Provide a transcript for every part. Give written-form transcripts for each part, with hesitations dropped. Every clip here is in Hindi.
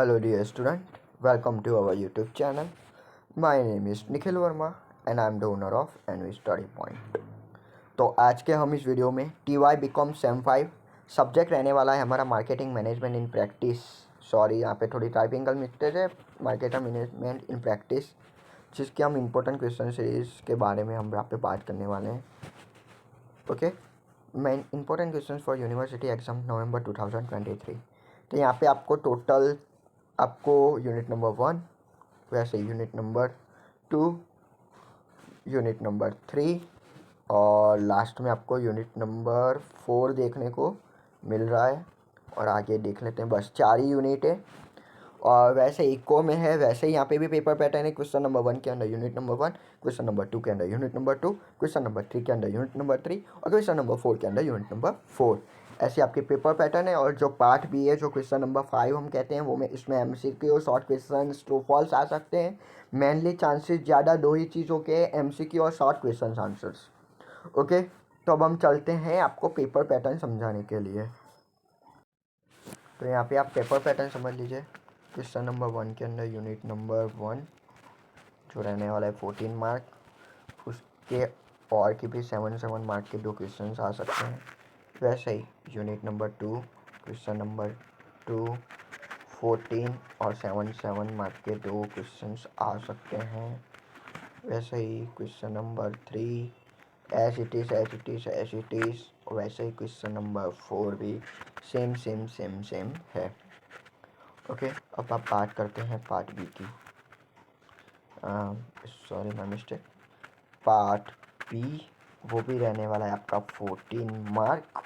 Hello dear student, welcome to our YouTube channel. My name is Nikhil Verma and I am the owner of NV Study Point. तो आज के हम इस वीडियो में TY BCom सेम 5 सब्जेक्ट रहने वाला है हमारा marketing management in practice. Sorry, यहाँ पे थोड़ी टाइपिंग का मिस्टेक है। मार्केटिंग मैनेजमेंट इन प्रैक्टिस, जिसके हम इम्पोर्टेंट क्वेश्चन सीरीज के बारे में हम यहाँ पे बात करने वाले हैं। ओके, मैं important question for university exam November 2023। तो यहाँ पे आपको यूनिट नंबर 1, वैसे यूनिट नंबर 2, यूनिट नंबर 3 और लास्ट में आपको यूनिट नंबर 4 देखने को मिल रहा है। और आगे देख लेते हैं, बस 4 ही यूनिट है। और वैसे इको में है, वैसे ही यहाँ पे भी पेपर पैटर्न है। क्वेश्चन नंबर 1 के अंदर यूनिट नंबर 1, क्वेश्चन नंबर 2 के अंदर यूनिट नंबर 2, क्वेश्चन नंबर 3 के अंदर यूनिट नंबर 3 और क्वेश्चन नंबर 4 के अंदर यूनिट नंबर 4। ऐसे आपके पेपर पैटर्न है। और जो पार्ट बी है, जो क्वेश्चन नंबर 5 हम कहते हैं, वो में इसमें MCQ short question true false आ सकते हैं। मेनली चांसेस ज़्यादा दो ही चीज़ों के, MCQ और शॉर्ट क्वेश्चन आंसर्स। ओके, तो अब हम चलते हैं आपको पेपर पैटर्न समझाने के लिए। तो यहाँ पे आप पेपर पैटर्न समझ लीजिए। क्वेश्चन नंबर 1 के अंदर यूनिट नंबर 1 जो रहने वाला है 14 मार्क, उसके और की भी 7 मार्क के 2 क्वेश्चन आ सकते हैं। वैसे ही यूनिट नंबर 2, क्वेश्चन नंबर 2 14 और 7 मार्क के 2 क्वेश्चन आ सकते हैं। वैसे ही question number 3 as it is वैसे ही क्वेश्चन नंबर 4 भी सेम है। ओके, अब आप बात करते हैं पार्ट बी की। Sorry my mistake. Part B वो भी रहने वाला है आपका 14 मार्क,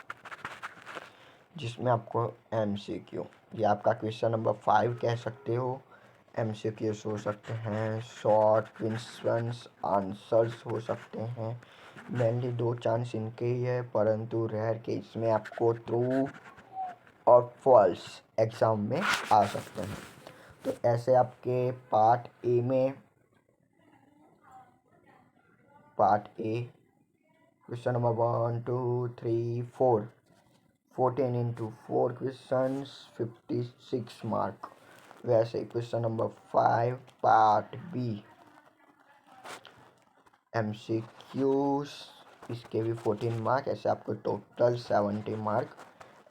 जिसमें आपको MCQ, ये आपका क्वेश्चन नंबर 5 कह सकते हो। MCQs हो सकते हैं, शॉर्ट क्वेश्चन आंसर्स हो सकते हैं। मेनली 2 चांस इनके ही है, परंतु रेयर केस में आपको ट्रू और फॉल्स एग्ज़ाम में आ सकते हैं। तो ऐसे आपके part A question number 1 2 3 4 14 into 4 question 56 mark. वैसे ही question number 5 part B MCQs, इसके भी 14 मार्क। ऐसे आपको टोटल 70 मार्क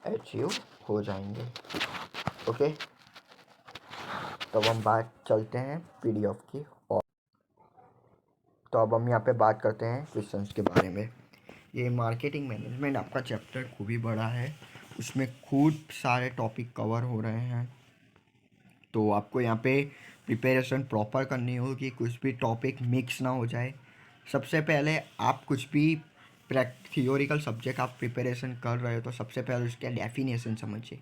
अचीव हो जाएंगे। ओके, तो अब हम बात चलते हैं PDF की। और तो अब हम यहाँ पे बात करते हैं क्वेश्चंस के बारे में। ये मार्केटिंग मैनेजमेंट आपका चैप्टर खूब ही बड़ा है, उसमें खूब सारे टॉपिक कवर हो रहे हैं। तो आपको यहाँ पे प्रिपरेशन प्रॉपर करनी होगी, कुछ भी टॉपिक मिक्स ना हो जाए। सबसे पहले आप कुछ भी थियोरिकल सब्जेक्ट आप प्रिपरेशन कर रहे हो तो सबसे पहले उसका डेफिनेशन समझिए।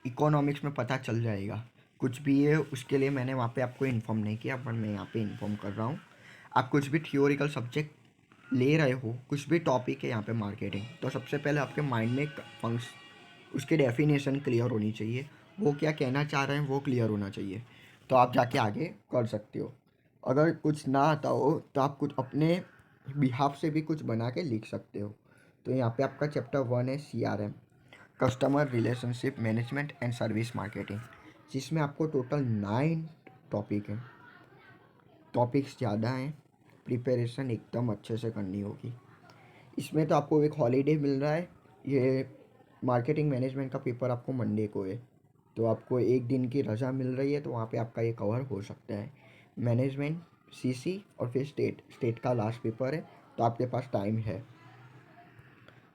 इकोनॉमिक्स में पता चल जाएगा कुछ भी है, उसके लिए मैंने वहाँ पे आपको इन्फॉर्म नहीं किया, पर मैं यहाँ पे इन्फॉर्म कर रहा हूँ। आप कुछ भी थियोरिकल सब्जेक्ट ले रहे हो, कुछ भी टॉपिक है यहाँ पे मार्केटिंग, तो सबसे पहले आपके माइंड में उसके डेफिनेशन क्लियर होनी चाहिए। वो क्या कहना चाह रहे हैं वो क्लियर होना चाहिए, तो आप जाके आगे कर सकते हो। अगर कुछ ना आता हो तो आप कुछ अपने बिहाफ से भी कुछ बना के लिख सकते हो। तो यहाँ पे आपका चैप्टर 1 है CRM, customer relationship management and service marketing, जिसमें आपको टोटल 9 टॉपिक हैं। टॉपिक्स ज़्यादा हैं, प्रिपरेशन एकदम अच्छे से करनी होगी। इसमें तो आपको एक हॉलीडे मिल रहा है। ये मार्केटिंग मैनेजमेंट का पेपर आपको मंडे को है, तो आपको एक दिन की रज़ा मिल रही है, तो वहाँ पे आपका ये कवर हो सकता है। मैनेजमेंट, CC और फिर स्टेट का लास्ट पेपर है, तो आपके पास टाइम है।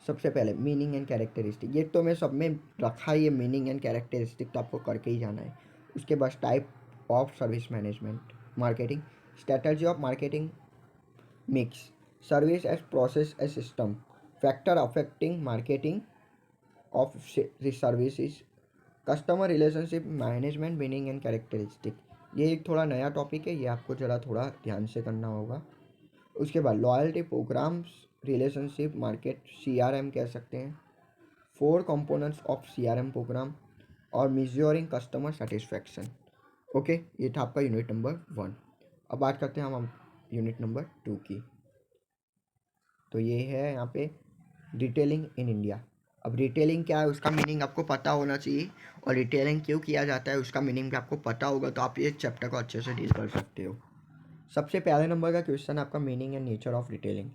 सबसे पहले मीनिंग एंड कैरेक्टरिस्टिक, ये तो मैं सब में रखा ही है। मीनिंग एंड कैरेक्टरिस्टिक तो आपको करके ही जाना है। उसके बाद type of service management marketing, strategy of marketing mix, service as process as system, factor affecting marketing of services, customer relationship management meaning and characteristic. ये एक थोड़ा नया टॉपिक है, ये आपको ज़रा थोड़ा ध्यान से करना होगा। उसके बाद loyalty programs, relationship market, CRM कह सकते हैं, 4 कंपोनेंट्स ऑफ CRM प्रोग्राम और मेजरिंग कस्टमर सेटिस्फैक्शन। ओके, ये था आपका यूनिट नंबर 1। अब बात करते हैं हम यूनिट नंबर 2 की। तो ये है यहाँ पे डिटेलिंग इन इंडिया। अब रिटेलिंग क्या है उसका मीनिंग आपको पता होना चाहिए, और रिटेलिंग क्यों किया जाता है उसका मीनिंग भी आपको पता होगा, तो आप ये चैप्टर को अच्छे से डील कर सकते हो। सबसे पहले नंबर का क्वेश्चन आपका meaning and nature of retailing.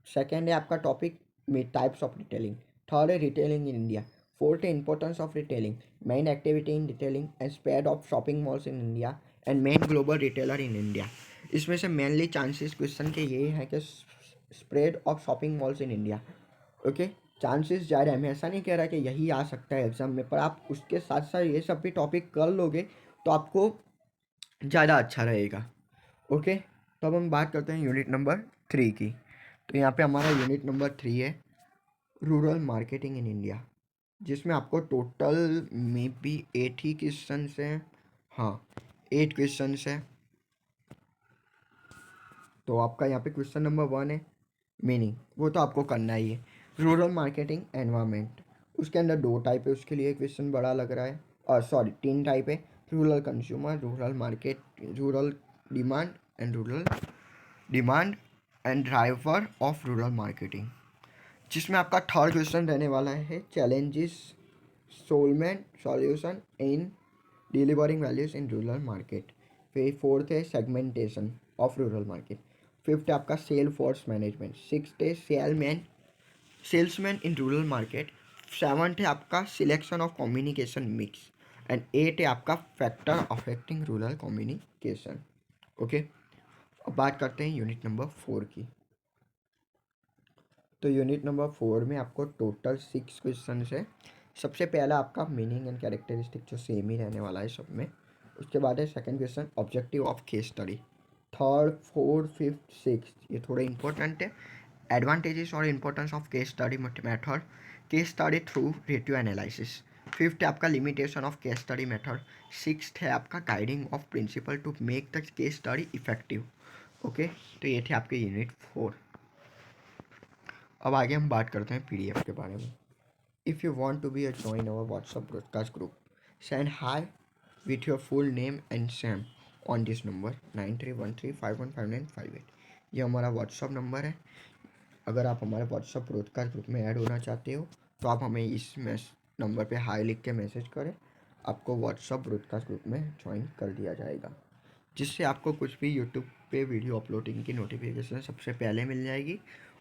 Second है आपका topic types of retailing. Third है रिटेलिंग इन इंडिया। फोर्थ है importance of retailing, main activity in retailing and spread of shopping malls in India and main global retailer in India. इसमें से मेनली चांसेस क्वेश्चन के ये हैं कि spread of shopping malls in India. Okay, chances ज़्यादा है, मैं ऐसा नहीं कह रहा कि यही आ सकता है एग्जाम में, पर आप उसके साथ साथ ये सब भी टॉपिक कर लोगे तो आपको ज़्यादा अच्छा रहेगा। ओके, तो अब हम बात करते हैं यूनिट नंबर 3 की। तो यहाँ पे हमारा यूनिट नंबर 3 है रूरल मार्केटिंग इन इंडिया, जिसमें आपको टोटल में भी 8 ही क्वेश्चन हैं। हाँ, 8 क्वेश्चन है। तो आपका यहाँ पे क्वेश्चन नंबर 1 है मीनिंग, वो तो आपको करना ही है। रूरल मार्केटिंग एनवायरनमेंट, उसके अंदर 2 टाइप है, उसके लिए क्वेश्चन बड़ा लग रहा है, और सॉरी 3 टाइप है। Rural consumer, rural market, rural demand and driver of rural marketing, जिसमें आपका थर्ड क्वेश्चन रहने वाला है चैलेंजेस सोलमेंट solution in delivering values in rural market. फिर फोर्थ है segmentation of rural market. Fifth है आपका सेल फोर्स मैनेजमेंट। सिक्स्थ है salesman in rural market. Seventh है आपका selection of communication mix and eight है आपका factor affecting rural communication. Okay, अब बात करते हैं यूनिट नंबर 4 की। तो यूनिट नंबर 4 में आपको टोटल 6 क्वेश्चन है। सबसे पहला आपका मीनिंग एंड कैरेक्टरिस्टिक जो सेम ही रहने वाला है सब में। उसके बाद है second question objective of case study. Third, fourth, fifth, six ये थोड़े इंपॉर्टेंट है। एडवांटेजेस और importance of case study method, case study through ratio analysis. Fifth है आपका limitation of case study method. Sixth है आपका guiding of principle to make the case study effective. Okay, तो ये थे आपके यूनिट 4। अब आगे हम बात करते हैं पीडीएफ के बारे में। If you want to be a join our WhatsApp broadcast group, send hi with your full name and same on this number 9313515958। ये हमारा व्हाट्सअप नंबर है। अगर आप हमारे व्हाट्सअप ब्रॉडकास्ट ग्रुप में ऐड होना चाहते हो तो आप हमें इस नंबर पे हाई लिख के मैसेज करें, आपको व्हाट्सअप ब्रॉडकास्ट ग्रुप में ज्वाइन कर दिया जाएगा, जिससे आपको कुछ भी यूट्यूब पे वीडियो अपलोडिंग की नोटिफिकेशन सबसे पहले मिल जाएगी,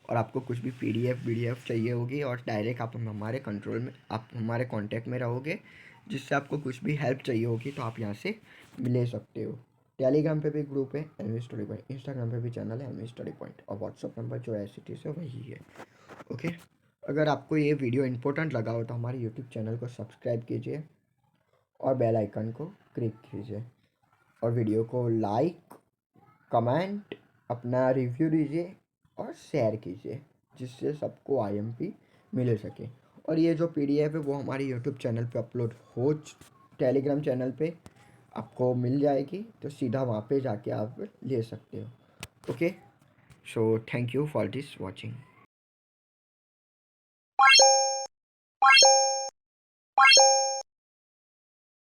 और आपको कुछ भी पीडीएफ चाहिए होगी और डायरेक्ट आप हमारे कंट्रोल में, आप हमारे कांटेक्ट में रहोगे, जिससे आपको कुछ भी हेल्प चाहिए होगी तो आप यहाँ से ले सकते हो। टेलीग्राम पे भी ग्रुप है एमवी स्टडी पॉइंट, इंस्टाग्राम पे भी चैनल है एमवी स्टडी पॉइंट, और व्हाट्सअप नंबर जो एस है वही है। ओके, अगर आपको ये वीडियो इंपॉर्टेंट लगा हो तो हमारे यूट्यूब चैनल को सब्सक्राइब कीजिए और बेल आइकन को क्लिक कीजिए, और वीडियो को लाइक, कमेंट, अपना रिव्यू दीजिए और शेयर कीजिए, जिससे सबको आईएमपी मिल सके। और ये जो पीडीएफ है वो हमारे यूट्यूब चैनल पे अपलोड हो, टेलीग्राम चैनल पे आपको मिल जाएगी, तो सीधा वहाँ पे जाके आप ले सकते हो। Okay, so thank you for this watching.